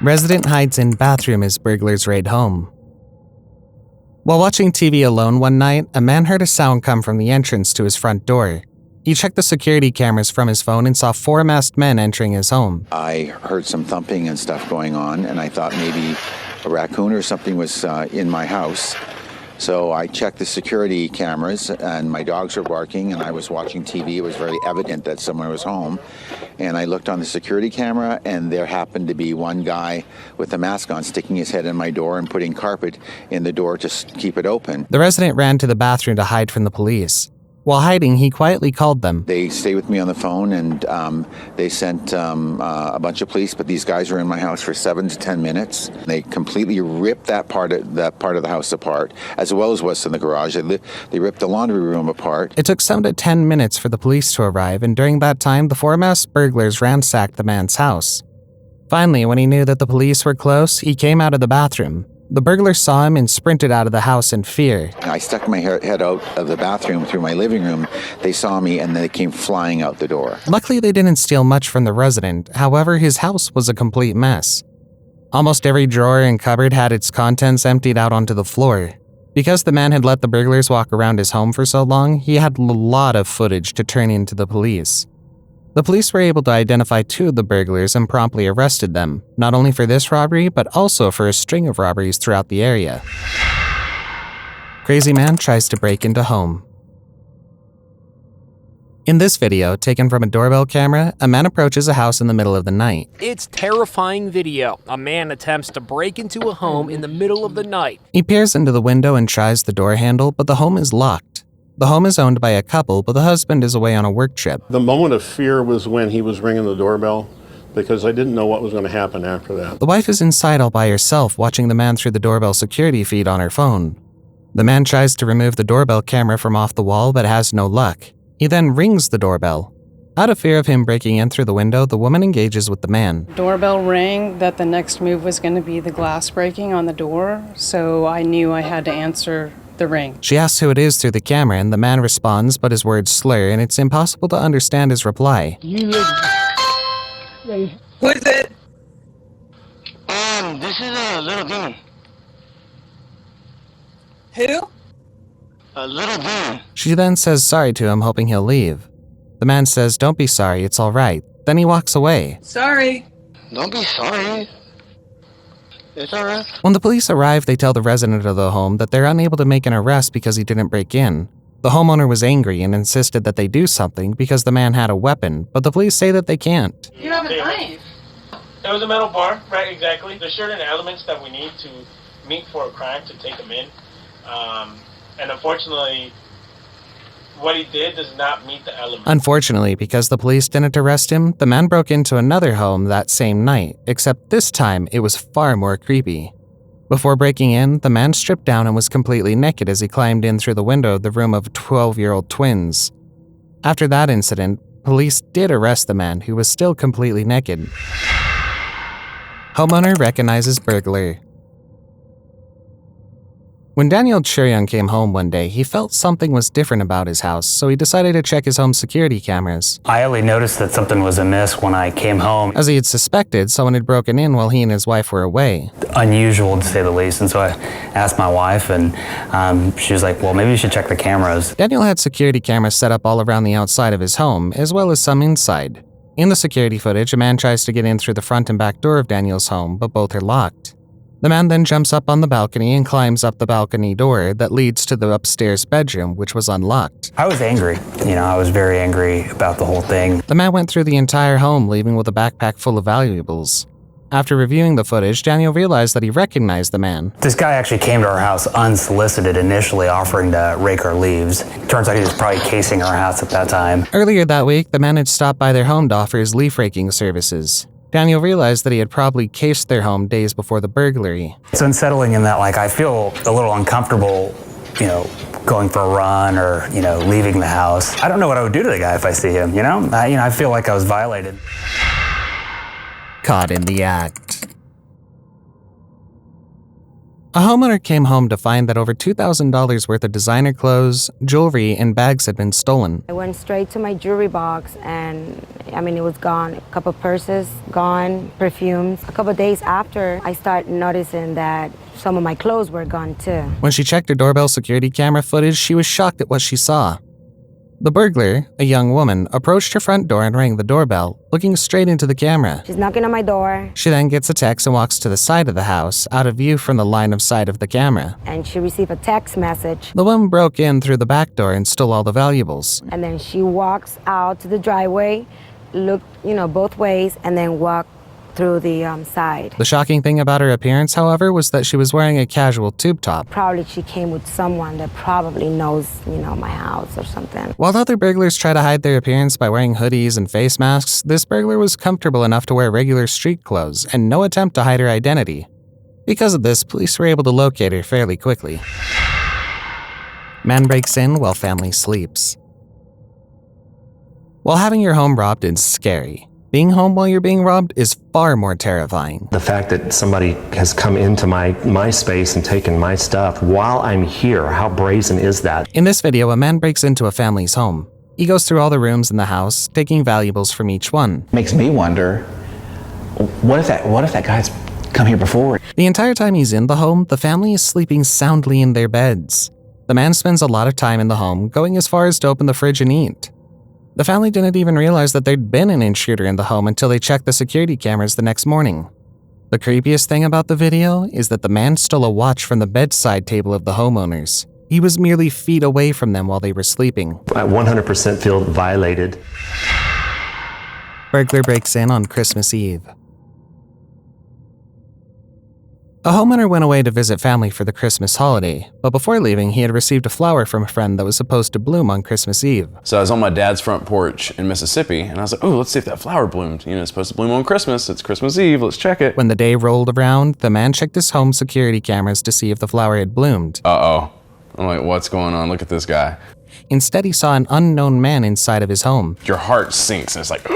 Resident hides in bathroom as burglars raid home. While watching TV alone one night, a man heard a sound come from the entrance to his front door. He checked the security cameras from his phone and saw 4 masked men entering his home. I heard some thumping and stuff going on, and I thought maybe a raccoon or something was in my house. So I checked the security cameras, and my dogs were barking, and I was watching TV. It was very evident that someone was home. And I looked on the security camera, and there happened to be one guy with a mask on sticking his head in my door and putting carpet in the door to keep it open. The resident ran to the bathroom to hide from the police. While hiding, he quietly called them. They stayed with me on the phone, and they sent a bunch of police, but these guys were in my house for 7 to 10 minutes. They completely ripped that part of the house apart, as well as what's in the garage. They ripped the laundry room apart. It took 7 to 10 minutes for the police to arrive, and during that time, the 4 masked burglars ransacked the man's house. Finally, when he knew that the police were close, he came out of the bathroom. The burglar saw him and sprinted out of the house in fear. I stuck my head out of the bathroom through my living room. They saw me and they came flying out the door. Luckily, they didn't steal much from the resident. However, his house was a complete mess. Almost every drawer and cupboard had its contents emptied out onto the floor. Because the man had let the burglars walk around his home for so long, he had a lot of footage to turn in to the police. The police were able to identify 2 of the burglars and promptly arrested them, not only for this robbery, but also for a string of robberies throughout the area. Crazy man tries to break into home. In this video, taken from a doorbell camera, a man approaches a house in the middle of the night. It's terrifying video. A man attempts to break into a home in the middle of the night. He peers into the window and tries the door handle, but the home is locked. The home is owned by a couple, but the husband is away on a work trip. The moment of fear was when he was ringing the doorbell, because I didn't know what was going to happen after that. The wife is inside all by herself, watching the man through the doorbell security feed on her phone. The man tries to remove the doorbell camera from off the wall, but has no luck. He then rings the doorbell. Out of fear of him breaking in through the window, the woman engages with the man. Doorbell rang that the next move was going to be the glass breaking on the door, so I knew I had to answer the ring. She asks who it is through the camera, and the man responds, but his words slur, and it's impossible to understand his reply. Who is it? This is a little demon. Who? A little demon. She then says sorry to him, hoping he'll leave. The man says, "Don't be sorry, it's all right." Then he walks away. Sorry. Don't be sorry. It's alright. When the police arrive, they tell the resident of the home that they're unable to make an arrest because he didn't break in. The homeowner was angry and insisted that they do something because the man had a weapon, but the police say that they can't. You have a knife. It was a metal bar, right, exactly. There's certain elements that we need to meet for a crime to take him in. And unfortunately, what he did does not meet the elements. Unfortunately, because the police didn't arrest him, the man broke into another home that same night, except this time it was far more creepy. Before breaking in, the man stripped down and was completely naked as he climbed in through the window of the room of 12-year-old twins. After that incident, police did arrest the man, who was still completely naked. Homeowner recognizes burglar. When Daniel Churion came home one day, he felt something was different about his house, so he decided to check his home's security cameras. I only noticed that something was amiss when I came home. As he had suspected, someone had broken in while he and his wife were away. Unusual, to say the least, and so I asked my wife, and she was like, well, maybe you should check the cameras. Daniel had security cameras set up all around the outside of his home, as well as some inside. In the security footage, a man tries to get in through the front and back door of Daniel's home, but both are locked. The man then jumps up on the balcony and climbs up the balcony door that leads to the upstairs bedroom, which was unlocked. I was angry. I was very angry about the whole thing. The man went through the entire home, leaving with a backpack full of valuables. After reviewing the footage, Daniel realized that he recognized the man. This guy actually came to our house unsolicited, initially offering to rake our leaves. Turns out he was probably casing our house at that time. Earlier that week, the man had stopped by their home to offer his leaf raking services. Daniel realized that he had probably cased their home days before the burglary. It's unsettling in that, I feel a little uncomfortable, going for a run or, leaving the house. I don't know what I would do to the guy if I see him, I feel like I was violated. Caught in the act. A homeowner came home to find that over $2,000 worth of designer clothes, jewelry, and bags had been stolen. I went straight to my jewelry box and I mean, it was gone. A couple purses, gone, perfumes. A couple days after, I started noticing that some of my clothes were gone too. When she checked her doorbell security camera footage, she was shocked at what she saw. The burglar, a young woman, approached her front door and rang the doorbell, looking straight into the camera. She's knocking on my door. She then gets a text and walks to the side of the house, out of view from the line of sight of the camera. And she received a text message. The woman broke in through the back door and stole all the valuables. And then she walks out to the driveway, looked, both ways, and then walked through the side. The shocking thing about her appearance, however, was that she was wearing a casual tube top. Probably she came with someone that probably knows, my house or something. While other burglars try to hide their appearance by wearing hoodies and face masks, this burglar was comfortable enough to wear regular street clothes and no attempt to hide her identity. Because of this, police were able to locate her fairly quickly. Man breaks in while family sleeps. While having your home robbed is scary, being home while you're being robbed is far more terrifying. The fact that somebody has come into my space and taken my stuff while I'm here, how brazen is that? In this video, a man breaks into a family's home. He goes through all the rooms in the house, taking valuables from each one. Makes me wonder, what if that guy's come here before? The entire time he's in the home, the family is sleeping soundly in their beds. The man spends a lot of time in the home, going as far as to open the fridge and eat. The family didn't even realize that there'd been an intruder in the home until they checked the security cameras the next morning. The creepiest thing about the video is that the man stole a watch from the bedside table of the homeowners. He was merely feet away from them while they were sleeping. I 100% feel violated. Burglar breaks in on Christmas Eve. A homeowner went away to visit family for the Christmas holiday, but before leaving, he had received a flower from a friend that was supposed to bloom on Christmas Eve. So I was on my dad's front porch in Mississippi, and I was like, oh, let's see if that flower bloomed. It's supposed to bloom on Christmas. It's Christmas Eve. Let's check it. When the day rolled around, the man checked his home security cameras to see if the flower had bloomed. Uh-oh. I'm like, what's going on? Look at this guy. Instead, he saw an unknown man inside of his home. Your heart sinks, and it's like,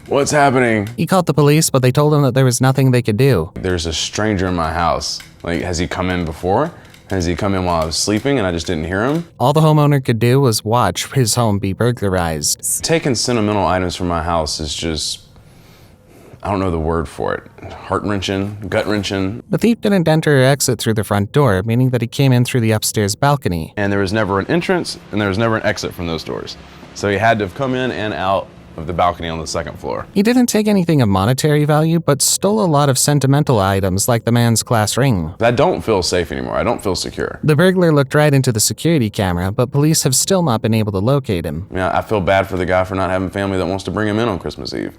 what's happening? He called the police, but they told him that there was nothing they could do. There's a stranger in my house. Like, has he come in before? Has he come in while I was sleeping and I just didn't hear him? All the homeowner could do was watch his home be burglarized. Taking sentimental items from my house is just, I don't know the word for it. Heart-wrenching, gut-wrenching. The thief didn't enter or exit through the front door, meaning that he came in through the upstairs balcony. And there was never an entrance and there was never an exit from those doors. So he had to have come in and out of the balcony on the second floor. He didn't take anything of monetary value, but stole a lot of sentimental items like the man's class ring. I don't feel safe anymore. I don't feel secure. The burglar looked right into the security camera, but police have still not been able to locate him. I feel bad for the guy for not having family that wants to bring him in on Christmas Eve.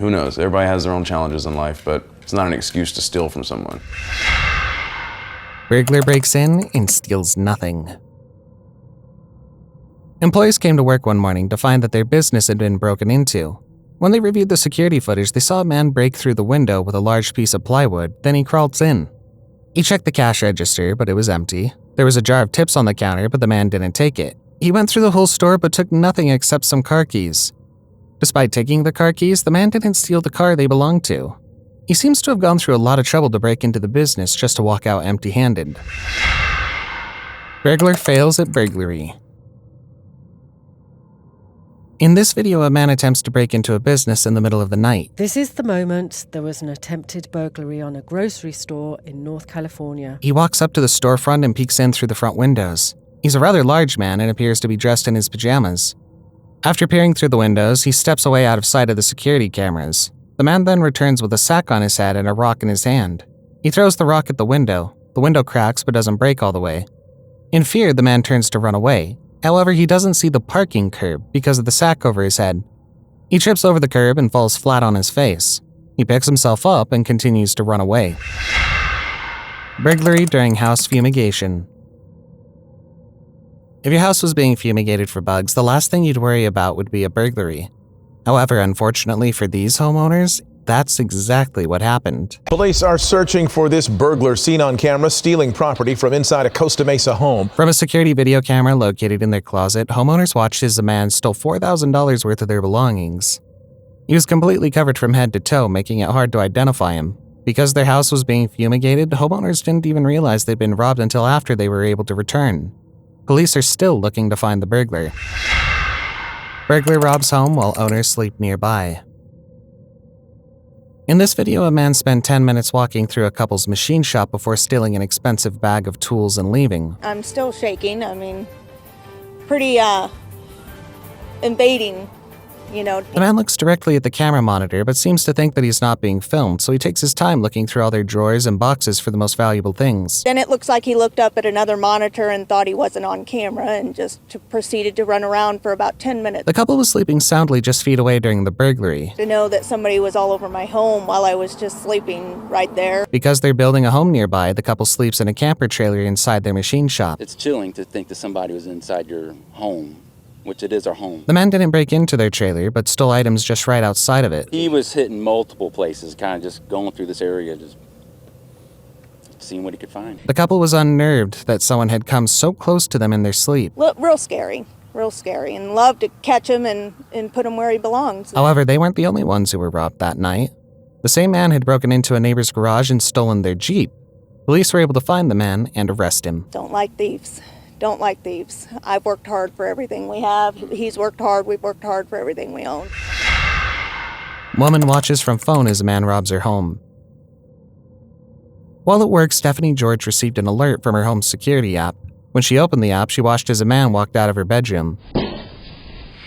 Who knows? Everybody has their own challenges in life, but it's not an excuse to steal from someone. Burglar breaks in and steals nothing. Employees came to work one morning to find that their business had been broken into. When they reviewed the security footage, they saw a man break through the window with a large piece of plywood, then he crawled in. He checked the cash register, but it was empty. There was a jar of tips on the counter, but the man didn't take it. He went through the whole store but took nothing except some car keys. Despite taking the car keys, the man didn't steal the car they belonged to. He seems to have gone through a lot of trouble to break into the business just to walk out empty-handed. Burglar fails at burglary. In this video, a man attempts to break into a business in the middle of the night. This is the moment there was an attempted burglary on a grocery store in North California. He walks up to the storefront and peeks in through the front windows. He's a rather large man and appears to be dressed in his pajamas. After peering through the windows, he steps away out of sight of the security cameras. The man then returns with a sack on his head and a rock in his hand. He throws the rock at the window. The window cracks but doesn't break all the way. In fear, the man turns to run away. However, he doesn't see the parking curb because of the sack over his head. He trips over the curb and falls flat on his face. He picks himself up and continues to run away. Burglary during house fumigation. If your house was being fumigated for bugs, the last thing you'd worry about would be a burglary. However, unfortunately for these homeowners, that's exactly what happened. Police are searching for this burglar seen on camera stealing property from inside a Costa Mesa home. From a security video camera located in their closet, homeowners watched as a man stole $4,000 worth of their belongings. He was completely covered from head to toe, making it hard to identify him. Because their house was being fumigated, homeowners didn't even realize they'd been robbed until after they were able to return. Police are still looking to find the burglar. Burglar robs home while owners sleep nearby. In this video, a man spent 10 minutes walking through a couple's machine shop before stealing an expensive bag of tools and leaving. I'm still shaking. I mean, pretty invading, you know. The man looks directly at the camera monitor but seems to think that he's not being filmed, so he takes his time looking through all their drawers and boxes for the most valuable things. Then it looks like he looked up at another monitor and thought he wasn't on camera and just proceeded to run around for about 10 minutes. The couple was sleeping soundly just feet away during the burglary. To know that somebody was all over my home while I was just sleeping right there. Because they're building a home nearby, the couple sleeps in a camper trailer inside their machine shop. It's chilling to think that somebody was inside your home, which it is our home. The man didn't break into their trailer, but stole items just right outside of it. He was hitting multiple places, kind of just going through this area, just seeing what he could find. The couple was unnerved that someone had come so close to them in their sleep. Real scary, and love to catch him and put him where he belongs. However, they weren't the only ones who were robbed that night. The same man had broken into a neighbor's garage and stolen their Jeep. Police were able to find the man and arrest him. Don't like thieves. Don't like thieves. I've worked hard for everything we have. He's worked hard. We've worked hard for everything we own. Woman watches from phone as a man robs her home. While at work, Stephanie George received an alert from her home security app. When she opened the app, she watched as a man walked out of her bedroom.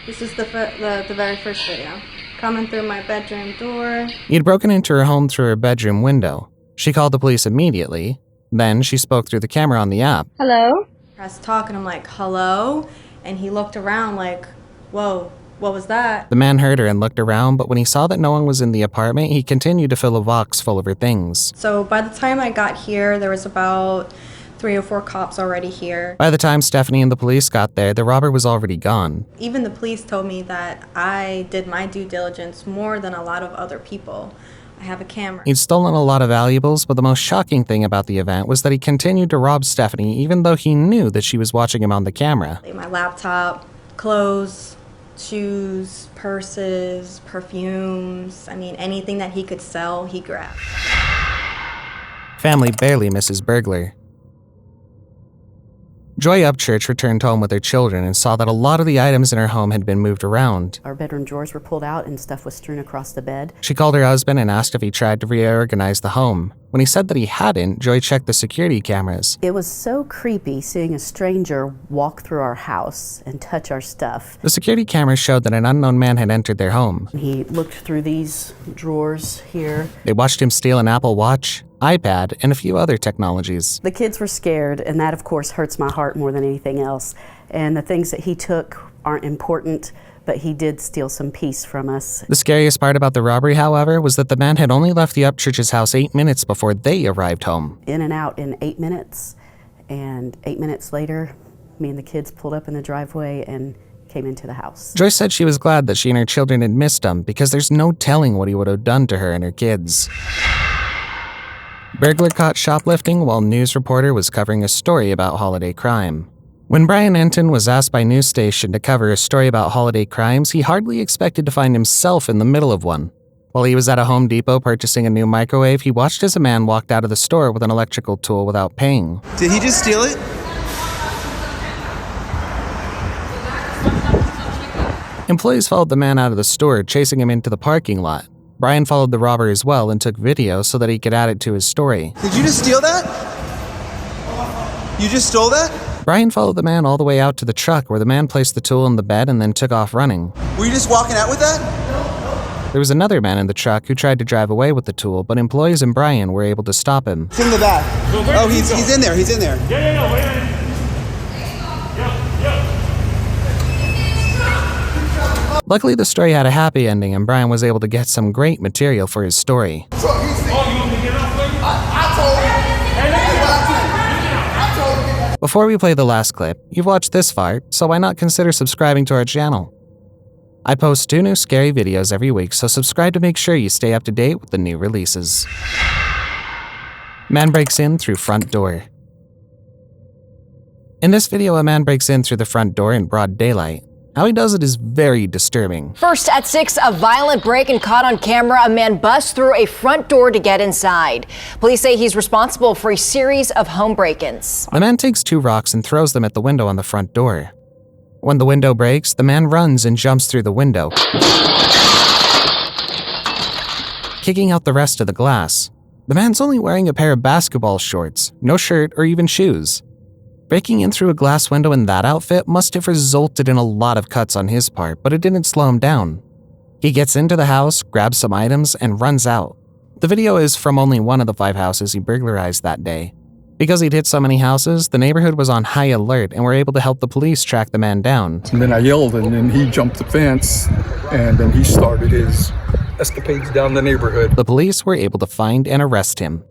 This is the very first video. Coming through my bedroom door. He had broken into her home through her bedroom window. She called the police immediately. Then she spoke through the camera on the app. Hello? Press talk and I'm like, hello? And he looked around like, whoa, what was that? The man heard her and looked around, but when he saw that no one was in the apartment, he continued to fill a box full of her things. So by the time I got here, there was about 3 or 4 cops already here. By the time Stephanie and the police got there, the robber was already gone. Even the police told me that I did my due diligence more than a lot of other people. I have a camera. He'd stolen a lot of valuables, but the most shocking thing about the event was that he continued to rob Stephanie even though he knew that she was watching him on the camera. My laptop, clothes, shoes, purses, perfumes. I mean, anything that he could sell, he grabbed. Family barely misses Burglar. Joy Upchurch returned home with her children and saw that a lot of the items in her home had been moved around. Our bedroom drawers were pulled out and stuff was strewn across the bed. She called her husband and asked if he tried to reorganize the home. When he said that he hadn't, Joy checked the security cameras. It was so creepy seeing a stranger walk through our house and touch our stuff. The security cameras showed that an unknown man had entered their home. He looked through these drawers here. They watched him steal an Apple Watch, iPad, and a few other technologies. The kids were scared, and that of course hurts my heart more than anything else. And the things that he took aren't important, but he did steal some peace from us. The scariest part about the robbery, however, was that the man had only left the Upchurch's house 8 minutes before they arrived home. In and out in 8 minutes, and 8 minutes later, me and the kids pulled up in the driveway and came into the house. Joyce said she was glad that she and her children had missed him because there's no telling what he would have done to her and her kids. Burglar caught shoplifting while news reporter was covering a story about holiday crime. When Brian Enton was asked by news station to cover a story about holiday crimes, he hardly expected to find himself in the middle of one. While he was at a Home Depot purchasing a new microwave, he watched as a man walked out of the store with an electrical tool without paying. Did he just steal it? Employees followed the man out of the store, chasing him into the parking lot. Brian followed the robber as well and took video so that he could add it to his story. Did you just steal that? You just stole that? Brian followed the man all the way out to the truck where the man placed the tool in the bed and then took off running. Were you just walking out with that? There was another man in the truck who tried to drive away with the tool, but employees and Brian were able to stop him. It's in the back. Oh, he's in there. He's in there. Yeah, wait a minute. Luckily, the story had a happy ending and Brian was able to get some great material for his story. Before we play the last clip, you've watched this far, so why not consider subscribing to our channel? I post 2 new scary videos every week, so subscribe to make sure you stay up to date with the new releases. Man breaks in through front door. In this video, a man breaks in through the front door in broad daylight. How he does it is very disturbing. First at 6, a violent break-in caught on camera. A man busts through a front door to get inside. Police say he's responsible for a series of home break-ins. The man takes 2 rocks and throws them at the window on the front door. When the window breaks, the man runs and jumps through the window, kicking out the rest of the glass. The man's only wearing a pair of basketball shorts, no shirt or even shoes. Breaking in through a glass window in that outfit must have resulted in a lot of cuts on his part, but it didn't slow him down. He gets into the house, grabs some items, and runs out. The video is from only one of the 5 houses he burglarized that day. Because he'd hit so many houses, the neighborhood was on high alert and were able to help the police track the man down. And then I yelled, and then he jumped the fence, and then he started his escapades down the neighborhood. The police were able to find and arrest him.